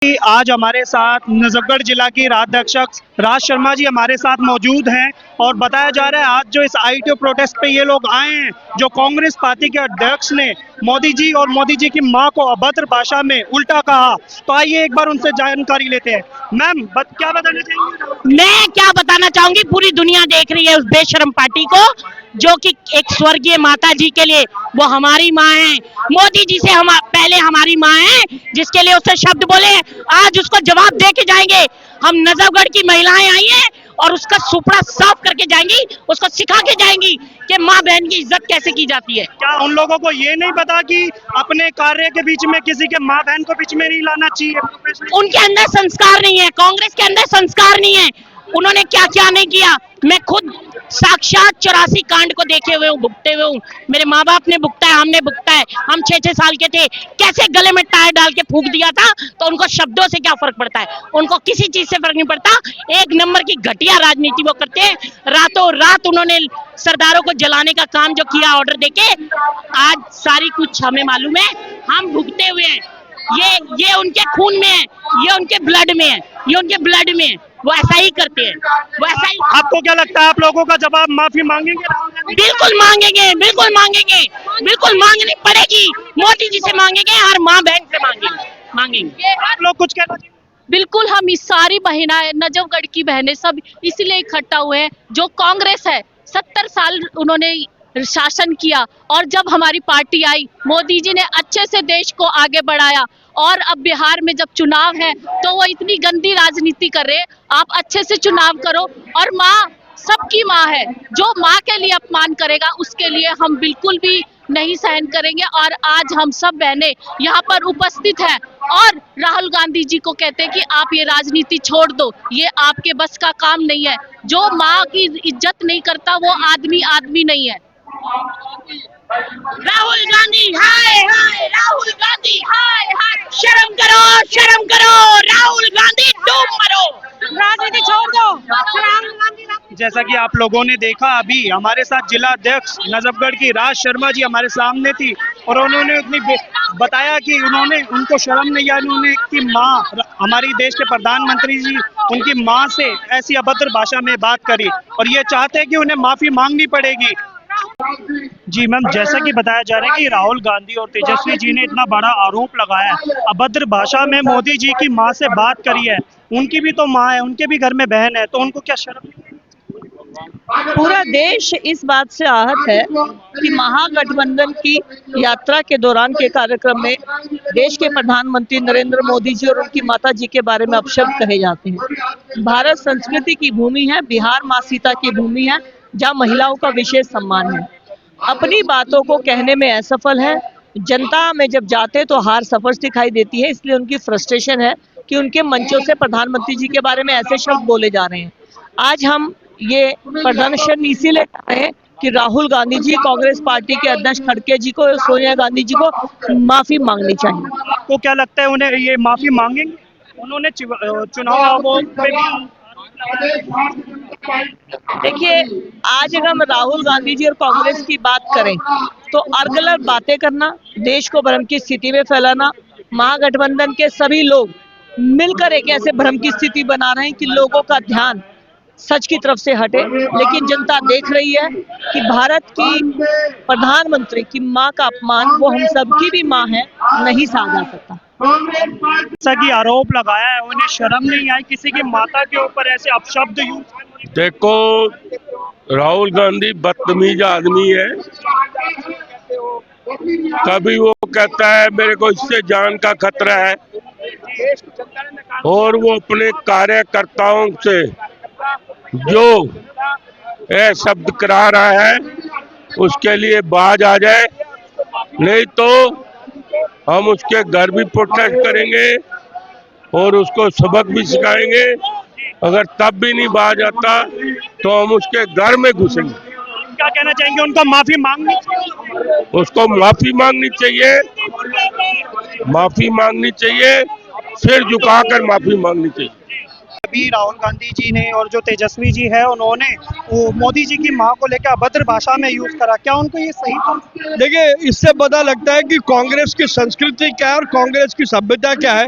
आज हमारे साथ नजफगढ़ जिला की राज्याध्यक्ष राज शर्मा जी हमारे साथ मौजूद हैं और बताया जा रहा है आज जो इस आईटीओ प्रोटेस्ट पे ये लोग आए हैं, जो कांग्रेस पार्टी के अध्यक्ष ने मोदी जी और मोदी जी की मां को अभद्र भाषा में उल्टा कहा। तो आइए एक बार उनसे जानकारी लेते हैं। मैम क्या बताना चाहेंगे? मैं क्या बताना चाहूंगी, पूरी दुनिया देख रही है उस बेशरम पार्टी को जो कि एक स्वर्गीय माता जी के लिए वो हमारी माँ है। मोदी जी से हम पहले हमारी माँ है, जिसके लिए उससे शब्द बोले आज उसको जवाब दे के जाएंगे। हम नजफगढ़ की महिलाएं आई हैं और उसका सुपड़ा साफ करके जाएंगी, उसको सिखा के जाएंगी कि माँ बहन की इज्जत कैसे की जाती है। क्या उन लोगों को ये नहीं पता कि अपने कार्य के बीच में किसी के माँ बहन को बीच में नहीं लाना चाहिए? उनके अंदर संस्कार नहीं है, कांग्रेस के अंदर संस्कार नहीं है। उन्होंने क्या क्या नहीं किया, मैं खुद साक्षात 84 कांड को देखे हुए हूँ, भुगते हुए हूँ। मेरे माँ बाप ने भुगता है, हमने भुगता है। हम 6-6 साल के थे, कैसे गले में टायर डाल के फूंक दिया था, तो उनको शब्दों से क्या फर्क पड़ता है? उनको किसी चीज से फर्क नहीं पड़ता। एक नंबर की घटिया राजनीति वो करते हैं। रातों रात उन्होंने सरदारों को जलाने का काम जो किया ऑर्डर देके, आज सारी कुछ हमें मालूम है, हम भुगते हुए हैं। ये उनके खून में है, ये उनके ब्लड में है, ये उनके ब्लड में है। वो ऐसा ही करते हैं, वो ऐसा ही। आपको क्या लगता है आप लोगों का जवाब माफी मांगेंगे? बिल्कुल मांगेंगे, बिल्कुल मांगेंगे, बिल्कुल मांगनी पड़ेगी। मोदी जी से मांगेंगे, हर माँ बहन से मांगेंगे। आप लोग कुछ कहना चाहिए? बिल्कुल, हम इस सारी बहनें, नजफगढ़ की बहनें सब इसलिए इकट्ठा हुए हैं। जो कांग्रेस है, 70 साल उन्होंने शासन किया और जब हमारी पार्टी आई, मोदी जी ने अच्छे से देश को आगे बढ़ाया। और अब बिहार में जब चुनाव है तो वो इतनी गंदी राजनीति कर रहे हैं। आप अच्छे से चुनाव करो। और माँ सबकी माँ है, जो माँ के लिए अपमान करेगा उसके लिए हम बिल्कुल भी नहीं सहन करेंगे। और आज हम सब बहनें यहाँ पर उपस्थित हैं और राहुल गांधी जी को कहते हैं कि आप ये राजनीति छोड़ दो, ये आपके बस का काम नहीं है। जो माँ की इज्जत नहीं करता वो आदमी आदमी नहीं है। राहुल गांधी हाय हाय, राहुल गांधी हाय हाय, शर्म करो, शर्म करो, राहुल गांधी डूब मरो, राजनीति छोड़ दो। जैसा कि आप लोगों ने देखा, अभी हमारे साथ जिला अध्यक्ष नजफगढ़ की राज शर्मा जी हमारे सामने थी और उन्होंने अपनी बताया कि उनको शर्म नहीं आई। उन्होंने कि माँ, हमारी देश के प्रधानमंत्री जी उनकी माँ से ऐसी अभद्र भाषा में बात करी और ये चाहते हैं कि उन्हें माफी मांगनी पड़ेगी। जी मैम, जैसा कि बताया जा रहा है कि राहुल गांधी और तेजस्वी जी ने इतना बड़ा आरोप लगाया है, अभद्र भाषा में मोदी जी की मां से बात करी है। उनकी भी तो मां है, उनके भी घर में बहन है, तो उनको क्या शर्म नहीं? पूरा देश इस बात से आहत है कि महागठबंधन की यात्रा के दौरान के कार्यक्रम में देश के प्रधानमंत्री नरेंद्र मोदी जी और उनकी माता जी के बारे में अपशब्द कहे जाते हैं। भारत संस्कृति की भूमि है, बिहार माँ सीता की भूमि है, जहाँ महिलाओं का विशेष सम्मान है। अपनी बातों को कहने में असफल है। जनता में जब जाते तो हार सफर दिखाई देती है, इसलिए उनकी फ्रस्ट्रेशन है कि उनके मंचों से प्रधानमंत्री जी के बारे में ऐसे शब्द बोले जा रहे हैं। आज हम ये प्रदर्शन इसीलिए कर रहे हैं कि राहुल गांधी जी, कांग्रेस पार्टी के अध्यक्ष खड़गे जी को, सोनिया गांधी जी को माफी मांगनी चाहिए। आपको क्या लगता है उन्हें ये माफी मांगेंगे? उन्होंने चुनाव देखिए, आज अगर हम राहुल गांधी जी और कांग्रेस की बात करें तो अलग-अलग बातें करना, देश को भ्रम की स्थिति में फैलाना, महागठबंधन के सभी लोग मिलकर एक ऐसे भ्रम की स्थिति बना रहे हैं कि लोगों का ध्यान सच की तरफ से हटे। लेकिन जनता देख रही है कि भारत की प्रधानमंत्री की मां का अपमान, वो हम सबकी भी मां है, नहीं सहा जा सकता। जैसा कि आरोप लगाया है, उन्हें शर्म नहीं आई किसी की माता के ऊपर ऐसे अपशब्द यूज? देखो, राहुल गांधी बदतमीज आदमी है। कभी वो कहता है मेरे को इससे जान का खतरा है, और वो अपने कार्यकर्ताओं से जो ये शब्द करा रहा है उसके लिए बाज आ जाए, नहीं तो हम उसके घर भी प्रोटेस्ट करेंगे और उसको सबक भी सिखाएंगे। अगर तब भी नहीं बाज आता तो हम उसके घर में घुसेंगे। क्या कहना चाहेंगे? उनको माफी मांगनी चाहिए? उसको माफी मांगनी चाहिए, माफी मांगनी चाहिए, सिर झुकाकर माफी मांगनी चाहिए। अभी राहुल गांधी जी ने और जो तेजस्वी जी है उन्होंने वो मोदी जी की मां को लेकर अभद्र भाषा में यूज करा, क्या उनको ये सही था? देखिए, इससे पता लगता है कि कांग्रेस की संस्कृति क्या है और कांग्रेस की सभ्यता क्या है।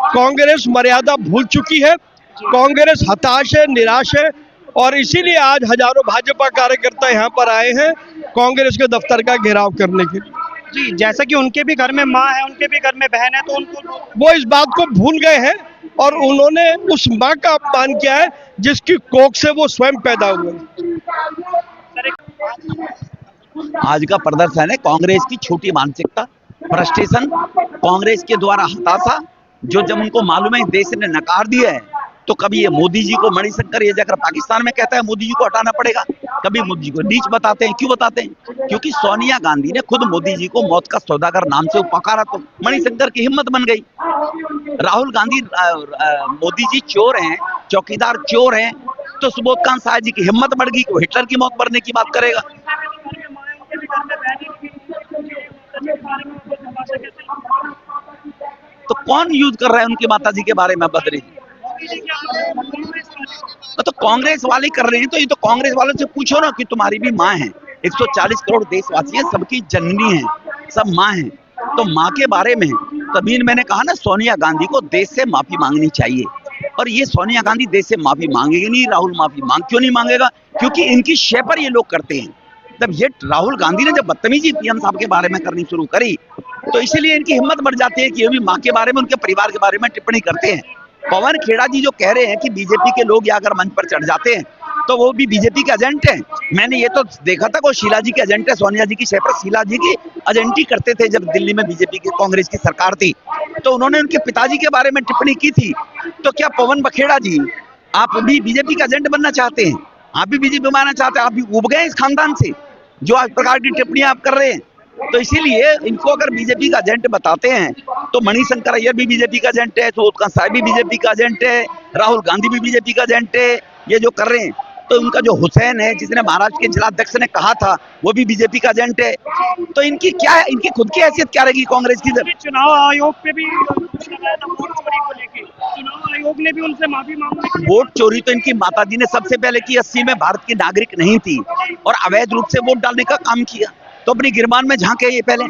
कांग्रेस मर्यादा भूल चुकी है, कांग्रेस हताश है, निराश है, और इसीलिए आज हजारों भाजपा कार्यकर्ता यहाँ पर आए हैं कांग्रेस के दफ्तर का घेराव करने के लिए। जी, जैसा कि उनके भी घर में माँ है, उनके भी घर में बहन है, तो उनको वो इस बात को भूल गए हैं और उन्होंने उस माँ का अपमान किया है जिसकी कोख से वो स्वयं पैदा हुए। आज का प्रदर्शन है कांग्रेस की छोटी मानसिकता, फ्रस्ट्रेशन, कांग्रेस के द्वारा हताशा, जो जब उनको मालूम है देश ने नकार दिया है, तो कभी ये मोदी जी को मणिशंकर ये जाकर पाकिस्तान में कहता है मोदी जी को हटाना पड़ेगा, कभी मोदी जी को नीच बताते हैं। क्यों बताते हैं? क्योंकि सोनिया गांधी ने खुद मोदी जी को मौत का सौदागर नाम से पुकारा, तो मणिशंकर की हिम्मत बन गई। राहुल गांधी मोदी जी चोर हैं, चौकीदार चोर हैं, तो सुबोध खान साहब जी की हिम्मत बढ़ गई कि वो हिटलर की मौत मरने की बात करेगा। तो कौन यूज कर रहा है उनकी माता जी के बारे में बदरी? तो कांग्रेस वाले कर रहे हैं, तो ये तो कांग्रेस वालों से पूछो ना कि तुम्हारी भी माँ है, 140 करोड़ देशवासी हैं, सबकी जननी है, सब माँ है, तो माँ के बारे में तभी मैंने कहा ना सोनिया गांधी को देश से माफी मांगनी चाहिए। और ये सोनिया गांधी देश से माफी मांगेगी नहीं। राहुल माफी क्यों नहीं मांगेगा? क्योंकि इनकी शय पर ये लोग करते हैं। तब ये राहुल गांधी ने जब बदतमीजी पीएम साहब के बारे में करनी शुरू करी, तो इसीलिए इनकी हिम्मत बढ़ जाती है कि ये भी माँ के बारे में, उनके परिवार के बारे में टिप्पणी करते हैं। पवन खेड़ा जी जो कह रहे हैं कि बीजेपी के लोग अगर मंच पर चढ़ जाते हैं तो वो भी बीजेपी के एजेंट हैं, मैंने ये तो देखा था कि शीला जी के एजेंट है, सोनिया जी की शय पर शीला जी की एजेंटी करते थे जब दिल्ली में बीजेपी की कांग्रेस की सरकार थी, तो उन्होंने उनके पिताजी के बारे में टिप्पणी की थी। तो क्या पवन बखेड़ा जी आप भी बीजेपी का एजेंट बनना चाहते हैं? आप भी बीजेपी बनना चाहते हैं? आप भी उब गए इस खानदान से जो आज प्रकार की टिप्पणियां आप कर रहे हैं? तो इसीलिए इनको अगर बीजेपी का एजेंट बताते हैं तो मणिशंकर अय्यर भी बीजेपी का एजेंट है, सुबोध खान साहब भी बीजेपी का एजेंट है, राहुल गांधी भी बीजेपी का एजेंट है। ये जो कर रहे हैं, तो उनका जो हुसैन है जिसने महाराष्ट्र के जिलाध्यक्ष ने कहा था वो भी बीजेपी का एजेंट है। तो इनकी क्या है, इनकी खुद की हैसियत क्या रहेगी कांग्रेस की? चुनाव आयोग पे भी लगाया था वोट चोरी को लेके, चुनाव आयोग ने भी उनसे माफी मांगी। वोट चोरी तो इनकी माताजी ने सबसे पहले की, 80 में भारत की नागरिक नहीं थी और अवैध रूप से वोट डालने का काम किया, तो अपनी गिरबान में झांके, ये पहले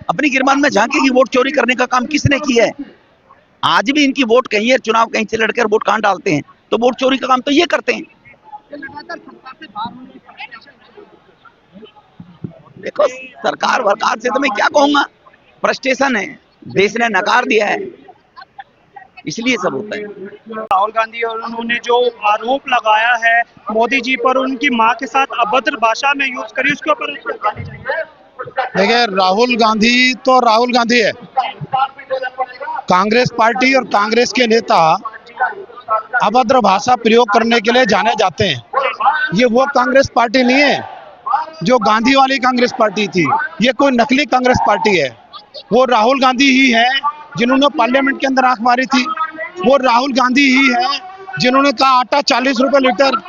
अपनी गिरबान में झांके कि वोट चोरी करने का काम किसने किया है। आज भी इनकी वोट कहीं है, चुनाव कहीं से लड़कर वोट कहां डालते हैं, तो वोट चोरी का काम तो ये करते हैं। देखो सरकार वरकार से तो मैं क्या कहूंगा, फ्रस्ट्रेशन है, देश ने नकार दिया है, इसलिए सब होता है। राहुल गांधी और उन्होंने जो आरोप लगाया है मोदी जी पर, उनकी मां के साथ अभद्र भाषा में यूज करी, उसके ऊपर देखिए राहुल गांधी तो राहुल गांधी है, कांग्रेस पार्टी और कांग्रेस के नेता अभद्र भाषा प्रयोग करने के लिए जाने जाते हैं। ये वो कांग्रेस पार्टी नहीं है जो गांधी वाली कांग्रेस पार्टी थी, ये कोई नकली कांग्रेस पार्टी है। वो राहुल गांधी ही है जिन्होंने पार्लियामेंट के अंदर आंख मारी थी, वो राहुल गांधी ही है जिन्होंने कहा आटा 40 रुपए लीटर,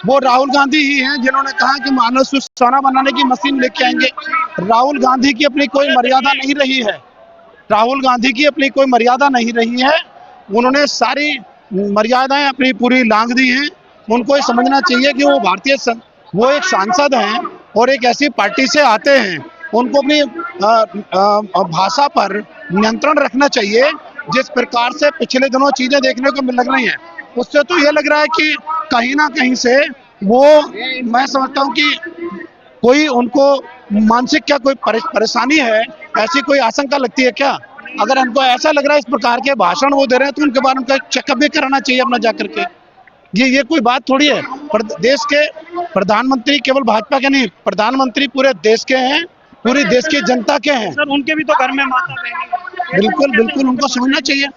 वो राहुल गांधी ही हैं जिन्होंने कहा कि मानव से सोना बनाने की मशीन लेके आएंगे। राहुल गांधी की अपनी कोई मर्यादा नहीं रही है, राहुल गांधी की अपनी कोई मर्यादा नहीं रही है, उन्होंने सारी मर्यादाएं अपनी पूरी लांघ दी हैं। उनको ये समझना चाहिए कि वो एक सांसद हैं और एक ऐसी पार्टी से आते हैं, उनको अपनी भाषा पर नियंत्रण रखना चाहिए। जिस प्रकार से पिछले दिनों चीजें देखने को लग रही हैं, उससे तो ये लग रहा है कि कहीं ना कहीं से वो, मैं समझता हूँ कि कोई उनको मानसिक क्या कोई परेशानी है, ऐसी कोई आशंका लगती है क्या? अगर उनको ऐसा लग रहा है इस प्रकार के भाषण वो दे रहे हैं तो उनके बारे में चेकअप भी कराना चाहिए अपना जाकर के। ये कोई बात थोड़ी है। देश के प्रधानमंत्री केवल भाजपा के नहीं, प्रधानमंत्री पूरे देश के हैं, पूरी देश की जनता के हैं। सर उनके भी तो घर में माता बहन, बिल्कुल बिल्कुल उनको समझना चाहिए,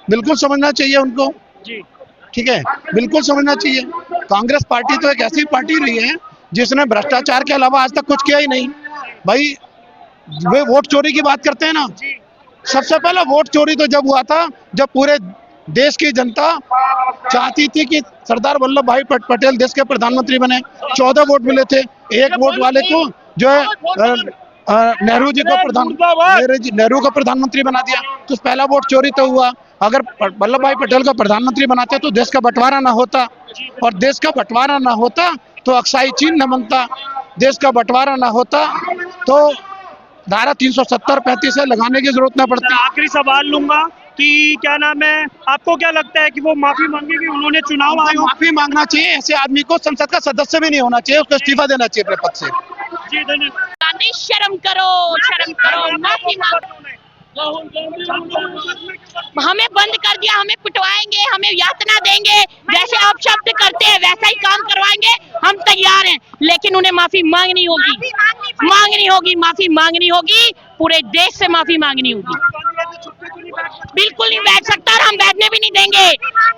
बिल्कुल समझना चाहिए उनको जी, ठीक है, बिल्कुल समझना चाहिए। कांग्रेस पार्टी तो एक ऐसी पार्टी रही है जिसने भ्रष्टाचार के अलावा आज तक कुछ किया ही नहीं। भाई वे वोट चोरी की बात करते हैं ना, सबसे पहले वोट चोरी तो जब हुआ था जब पूरे देश की जनता चाहती थी कि सरदार वल्लभ भाई पटेल देश के प्रधानमंत्री बने। 14 वोट मिले थे, एक वोट वाले को जो है नेहरू जी को नेहरू को प्रधानमंत्री बना दिया, तो पहला वोट चोरी तो हुआ। अगर वल्लभ भाई पटेल को प्रधानमंत्री बनाते तो देश का बंटवारा ना होता, और देश का बंटवारा ना होता तो अक्साई चीन न बनता, देश का बंटवारा ना होता तो धारा 370-35 से लगाने की जरूरत ना पड़ती। आखिरी सवाल लूंगा कि क्या नाम है, आपको क्या लगता है कि वो माफी मांगेगी? उन्होंने चुनाव आयोग माफी मांगना चाहिए, ऐसे आदमी को संसद का सदस्य भी नहीं होना चाहिए, उसको इस्तीफा देना चाहिए अपने पद से। जी धन्यवाद। गांधी शर्म करो, माफी मांगो। हमें बंद कर दिया, हमें पिटवाएंगे, हमें यातना देंगे, जैसे आप शब्द करते हैं वैसा ही काम करवाएंगे, हम तैयार हैं, लेकिन उन्हें माफी मांगनी होगी, माफी मांगनी होगी, पूरे देश से माफी मांगनी होगी। बिल्कुल नहीं बैठ सकता और हम बैठने भी नहीं देंगे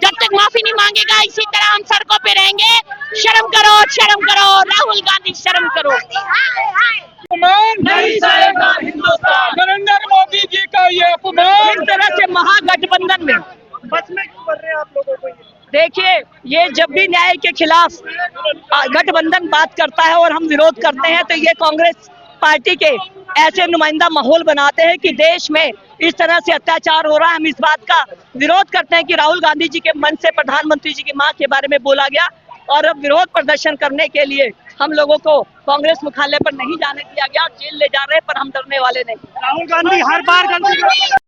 जब तक माफी नहीं मांगेगा। इसी तरह हम सड़कों पे रहेंगे। शर्म करो राहुल गांधी, शर्म करो। नहीं सहेगा हिंदुस्तान, नरेंद्र मोदी जी का ये अपमान। इस तरह से महागठबंधन में बस में क्यों कर रहे हैं आप लोगों को? देखिए, ये जब भी न्याय के खिलाफ गठबंधन बात करता है और हम विरोध करते हैं, तो ये कांग्रेस पार्टी के ऐसे नुमाइंदा माहौल बनाते हैं कि देश में इस तरह से अत्याचार हो रहा है। हम इस बात का विरोध करते हैं कि राहुल गांधी जी के मन से प्रधानमंत्री जी की मां के बारे में बोला गया, और अब विरोध प्रदर्शन करने के लिए हम लोगों को कांग्रेस मुख्यालय पर नहीं जाने दिया गया, जेल ले जा रहे हैं, पर हम डरने वाले नहीं। राहुल गांधी हर बार गलती